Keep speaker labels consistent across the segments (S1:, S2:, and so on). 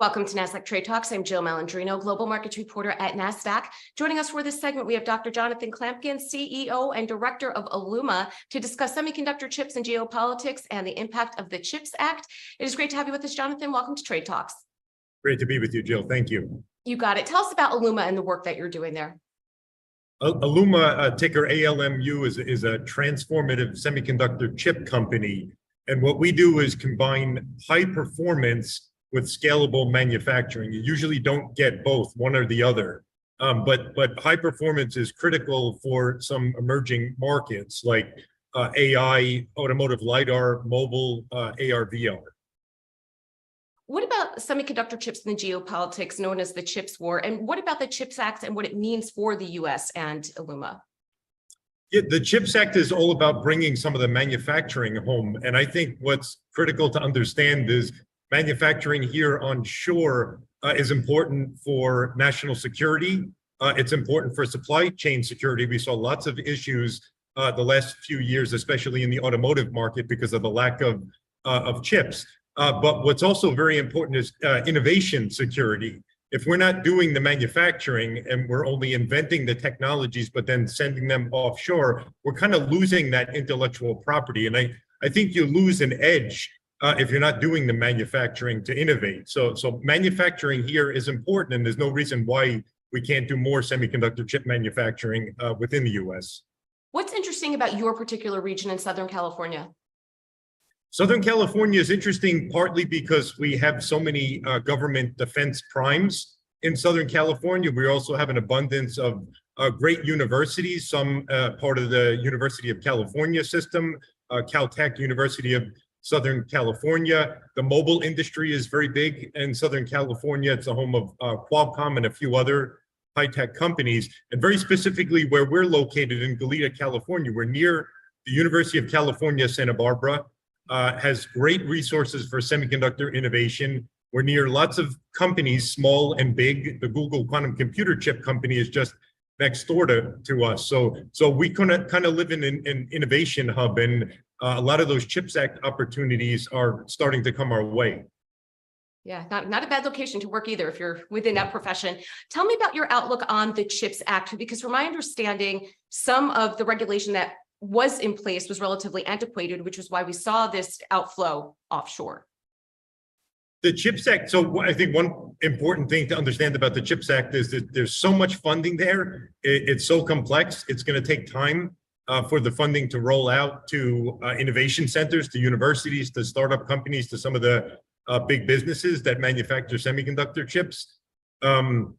S1: Welcome to Nasdaq Trade Talks. I'm Jill Malandrino, Global Markets Reporter at Nasdaq. Joining us for this segment, we have Dr. Jonathan Klamkin, CEO and Director of Aeluma, to discuss semiconductor chips and geopolitics and the impact of the CHIPS Act. It is great to have you with us, Jonathan. Welcome to Trade Talks.
S2: Great to be with you, Jill. Thank you.
S1: You got it. Tell us about Aluma and the work that you're doing there.
S2: Aluma, ticker ALMU, is a transformative semiconductor chip company. And what we do is combine high performance with scalable manufacturing. You usually don't get both, one or the other. But high performance is critical for some emerging markets like AI, automotive LiDAR, mobile, AR, VR.
S1: What about semiconductor chips and the geopolitics known as the CHIPS war? And what about the CHIPS Act and what it means for the US and Aluma?
S2: Yeah, the CHIPS Act is all about bringing some of the manufacturing home. And I think what's critical to understand is manufacturing here on shore is important for national security. It's important for supply chain security. We saw lots of issues the last few years, especially in the automotive market because of the lack of chips. But what's also very important is innovation security. If we're not doing the manufacturing and we're only inventing the technologies, but then sending them offshore, we're kind of losing that intellectual property. And I think you lose an edge if you're not doing the manufacturing to innovate. So manufacturing here is important, and there's no reason why we can't do more semiconductor chip manufacturing within the US.
S1: What's interesting about your particular region in Southern California?
S2: Southern California is interesting partly because we have so many government defense primes in Southern California. We also have an abundance of great universities, some part of the University of California system, Caltech, University of Southern California. The mobile industry is very big in Southern California. It's the home of Qualcomm and a few other high-tech companies. And very specifically where we're located in Goleta, California, we're near the University of California, Santa Barbara, has great resources for semiconductor innovation. We're near lots of companies, small and big. The Google quantum computer chip company is just next door to us. So we kind of live in an innovation hub, and a lot of those CHIPS Act opportunities are starting to come our way.
S1: Yeah, not a bad location to work either if you're within that profession. Tell me about your outlook on the CHIPS Act, because from my understanding, some of the regulation that was in place was relatively antiquated, which is why we saw this outflow offshore.
S2: The CHIPS Act, so I think one important thing to understand about the CHIPS Act is that there's so much funding there. It's so complex. It's going to take time for the funding to roll out to innovation centers, to universities, to startup companies, to some of the big businesses that manufacture semiconductor chips. We're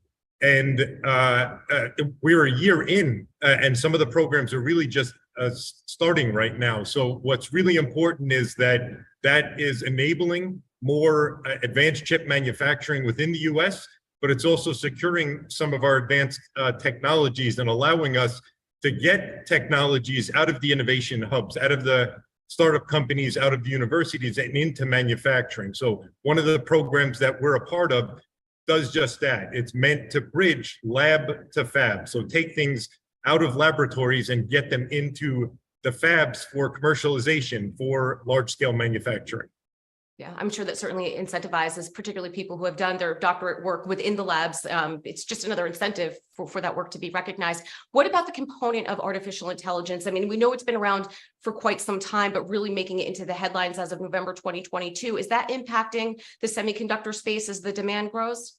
S2: a year in, and some of the programs are really just starting right now. So what's really important is that is enabling more advanced chip manufacturing within the US, but it's also securing some of our advanced technologies and allowing us to get technologies out of the innovation hubs, out of the startup companies, out of the universities and into manufacturing. So one of the programs that we're a part of does just that. It's meant to bridge lab to fab. So take things out of laboratories and get them into the fabs for commercialization, for large-scale manufacturing.
S1: Yeah, I'm sure that certainly incentivizes, particularly people who have done their doctorate work within the labs. It's just another incentive for that work to be recognized. What about the component of artificial intelligence? I mean, we know it's been around for quite some time, but really making it into the headlines as of November 2022. Is that impacting the semiconductor space as the demand grows?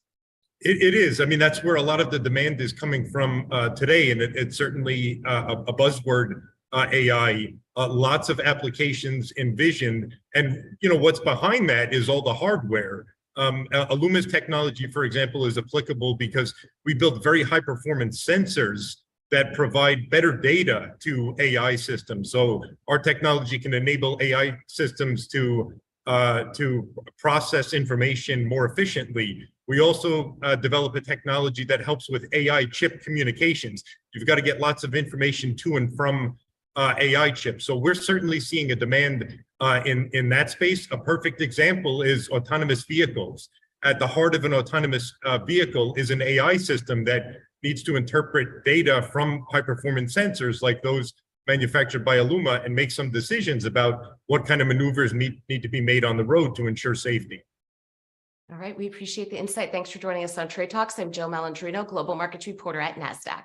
S2: It is. I mean, that's where a lot of the demand is coming from today, and it's certainly a buzzword, AI. Lots of applications envisioned, and what's behind that is all the hardware. Aluma's technology, for example, is applicable because we build very high performance sensors that provide better data to AI systems. So our technology can enable AI systems to process information more efficiently. We also develop a technology that helps with AI chip communications. You've got to get lots of information to and from AI chips. So we're certainly seeing a demand in that space. A perfect example is autonomous vehicles. At the heart of an autonomous vehicle is an AI system that needs to interpret data from high-performance sensors like those manufactured by Aluma and make some decisions about what kind of maneuvers need to be made on the road to ensure safety.
S1: All right, we appreciate the insight. Thanks for joining us on Trade Talks. I'm Jill Malandrino, Global Markets Reporter at Nasdaq.